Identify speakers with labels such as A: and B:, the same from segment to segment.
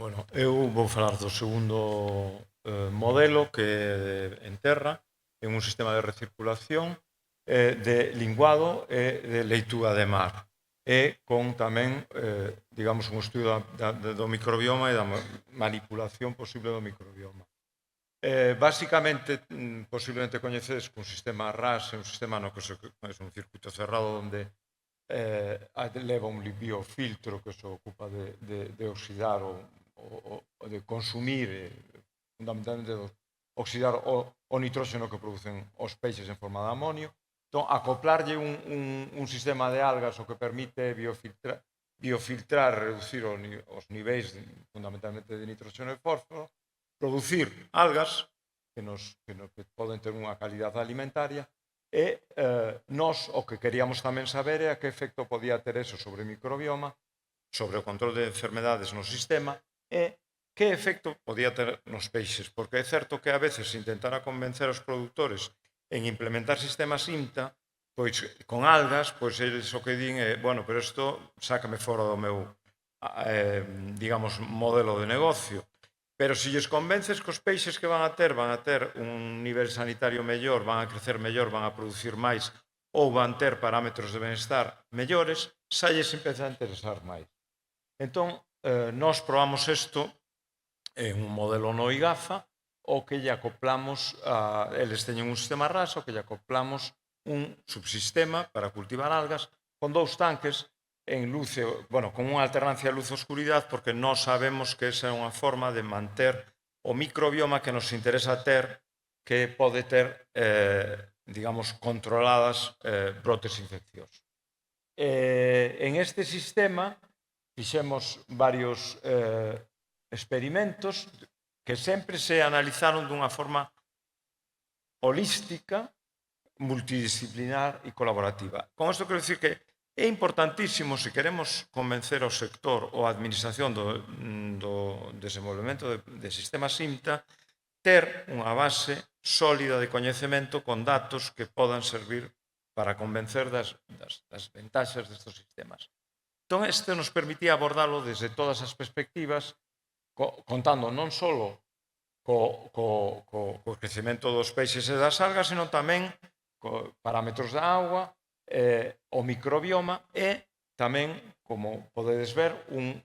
A: Bueno, eu vou falar do segundo modelo que é en terra, en un sistema de recirculación de linguado e de leitura de mar e con tamén, digamos, un estudo do microbioma e da manipulación posible do microbioma. Básicamente, posiblemente coñecedes que un sistema RAS é un sistema no que é un circuito cerrado onde leva un biofiltro que se ocupa de oxidar o de consumir, fundamentalmente de oxidar o nitróxeno que producen os peixes en forma de amonio. Entón, acoplarlle un sistema de algas o que permite biofiltrar, reducir os niveis fundamentalmente de nitróxeno e fósforo, producir algas que poden ter unha calidad alimentaria e nós o que queríamos tamén saber é a que efecto podía ter eso sobre o microbioma, sobre o control de enfermedades no sistema e que efecto podía ter nos peixes, porque é certo que a veces se intentara convencer os produtores en implementar sistemas IMTA, pois con algas, pois eles o que din é, bueno, pero isto sácame fora do meu, digamos, modelo de negocio. Pero se lles convences que os peixes que van a ter un nivel sanitario mellor, van a crecer mellor, van a producir máis ou van ter parámetros de benestar mellores, xa lles empeza a interesar máis. Entón, nós probamos isto en un modelo no IGAFA o que lle acoplamos, eles teñen un sistema RAS, o que lle acoplamos un subsistema para cultivar algas con dous tanques en luz, bueno, con unha alternancia luz-oscuridade, porque nós sabemos que esa é unha forma de manter o microbioma que nos interesa ter, que pode ter, digamos, controladas brotes infecciosos. En este sistema fixemos varios experimentos que sempre se analizaron dunha forma holística, multidisciplinar e colaborativa. Con isto quero dicir que é importantísimo, se queremos convencer ao sector ou a administración do desenvolvemento de sistemas IMTA, ter unha base sólida de coñecemento con datos que podan servir para convencer das ventaxas destes sistemas. Entón, isto nos permitía abordalo desde todas as perspectivas, contando non só co crecemento dos peixes e das algas, senón tamén co parámetros da auga, o microbioma e tamén, como podedes ver, un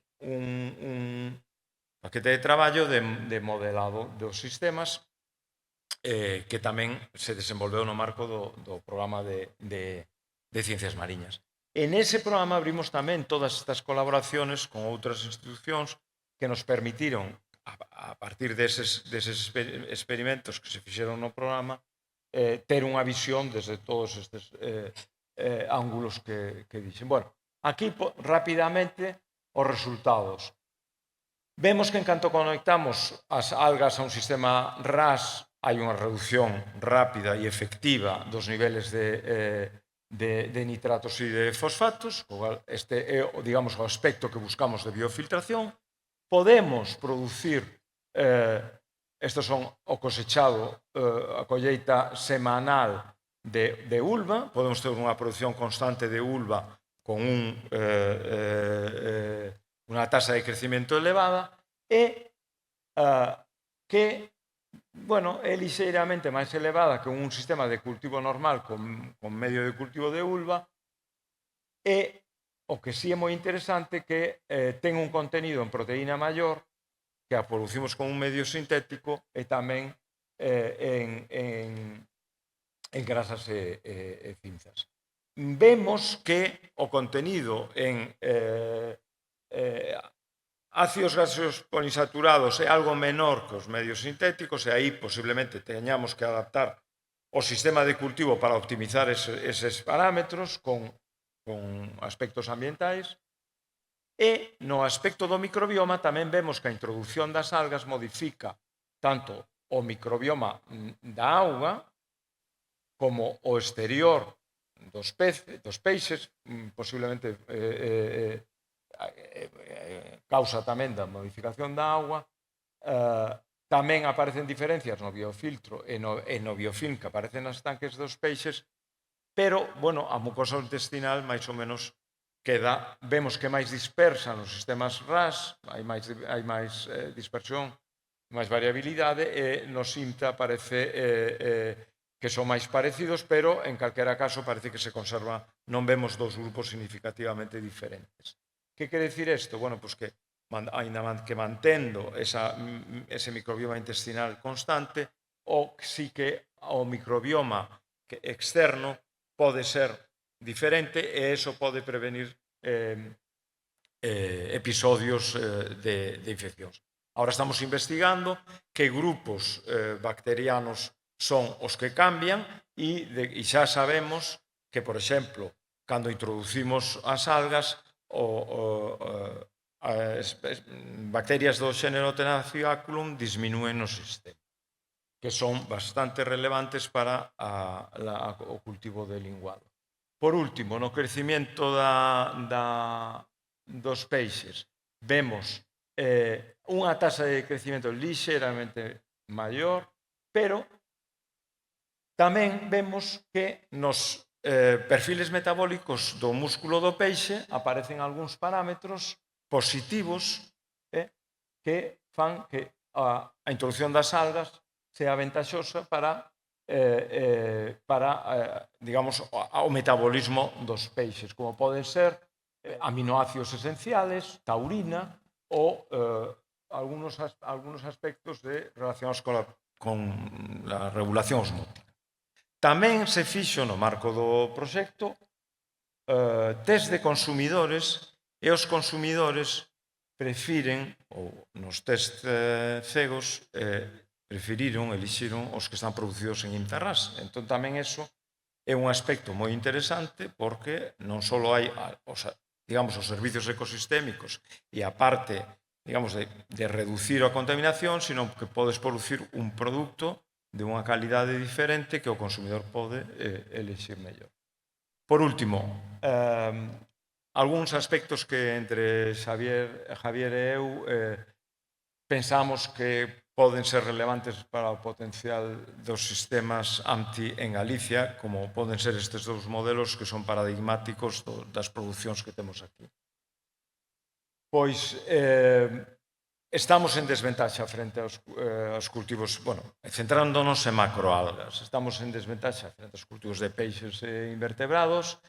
A: paquete de traballo de modelado dos sistemas que tamén se desenvolveu no marco do programa de Ciencias Mariñas. En ese programa abrimos tamén todas estas colaboraciones con outras institucións que nos permitiron, a partir deses experimentos que se fixeron no programa, ter unha visión desde todos estes ángulos que dixen. Bueno, aquí rapidamente os resultados. Vemos que en canto conectamos as algas a un sistema RAS hai unha reducción rápida e efectiva dos niveles de nitratos e de fosfatos. Este é, digamos, o aspecto que buscamos de biofiltración. Podemos producir, estes son o cosechado, a colleita semanal de ulva, podemos ter unha produción constante de ulva con unha tasa de crecimiento elevada e que, bueno, é lixeiramente máis elevada que un sistema de cultivo normal con medio de cultivo de ulva e o que sí é moi interesante que ten un contenido en proteína maior que a producimos con un medio sintético e tamén en grasas e cinzas. Vemos que o contenido en ácidos graxos poliinsaturados é algo menor que os medios sintéticos e aí posiblemente teñamos que adaptar o sistema de cultivo para optimizar eses parámetros con aspectos ambientais. E no aspecto do microbioma tamén vemos que a introducción das algas modifica tanto o microbioma da auga como o exterior dos peixes, posiblemente causa tamén da modificación da auga. Tamén aparecen diferencias no biofiltro e no biofilm que aparecen nas tanques dos peixes, pero, bueno, a mucosa intestinal máis ou menos vemos que é máis dispersa nos sistemas RAS, hai máis dispersión, máis variabilidade, e nos IMTA parece que son máis parecidos, pero en calquera caso parece que se conserva, non vemos dous grupos significativamente diferentes. Que quere dicir isto? Bueno, pois que ainda que mantendo ese microbioma intestinal constante, sí que o microbioma externo pode ser diferente e iso pode prevenir episodios de infeccións. Ahora estamos investigando que grupos bacterianos son os que cambian e xa sabemos que, por exemplo, cando introducimos as algas, as bacterias do xénero Tenaciaculum disminúen no sistema, que son bastante relevantes para o cultivo de linguado. Por último, no crecimiento dos peixes, vemos unha taxa de crecimiento lixeiramente maior, pero tamén vemos que nos perfiles metabólicos do músculo do peixe aparecen algúns parámetros positivos que fan que a introducción das algas sea ventaxosa para digamos, o metabolismo dos peixes, como poden ser aminoácidos esenciales, taurina ou algunos aspectos relacionados con a regulación osmótica. Tamén se fixo no marco do proxecto test de consumidores, e os consumidores prefiren, ou nos test cegos, elixiron os que están producidos en IMTA-RAS. Entón, tamén iso é un aspecto moi interesante, porque non só hai os servicios ecosistémicos e a parte, digamos, de reducir a contaminación, sino que podes producir un produto de unha calidade diferente que o consumidor pode elixir mellor. Por último, algúns aspectos que entre Javier e eu pensamos que poden ser relevantes para o potencial dos sistemas AMTI en Galicia, como poden ser estes dous modelos que son paradigmáticos das producións que temos aquí. Pois estamos en desventaxa frente aos cultivos, centrándonos en macroalgas, estamos en desventaxa frente aos cultivos de peixes e invertebrados.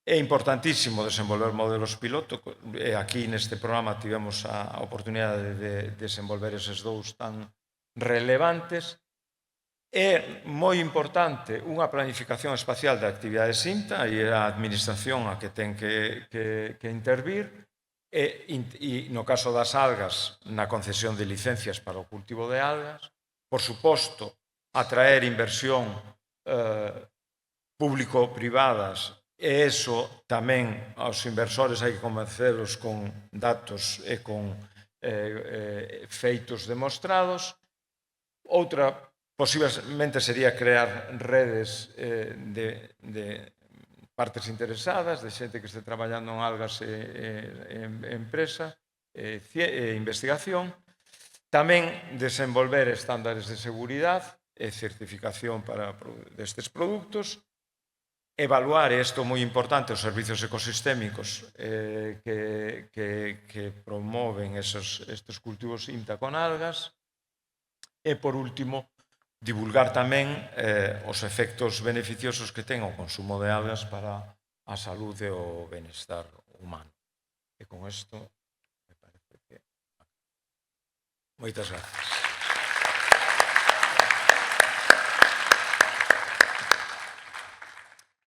A: É importantísimo desenvolver modelos piloto, e aquí neste programa tivemos a oportunidade de desenvolver eses dous tan relevantes. É moi importante unha planificación espacial de actividades IMTA, e a administración a que ten que intervir, e no caso das algas, na concesión de licencias para o cultivo de algas. Por suposto, atraer inversión público-privadas, e iso tamén aos inversores hai que convencelos con datos e con feitos demostrados. Outra, posiblemente, sería crear redes de partes interesadas, de xente que este traballando en algas e empresa e investigación. Tamén desenvolver estándares de seguridade e certificación destes produtos. Evaluar, e isto é moi importante, os servicios ecosistémicos que promoven estes cultivos IMTA con algas. E, por último, divulgar tamén os efectos beneficiosos que ten o consumo de algas para a saúde e o benestar humano. E con isto, me parece que... Moitas gracias.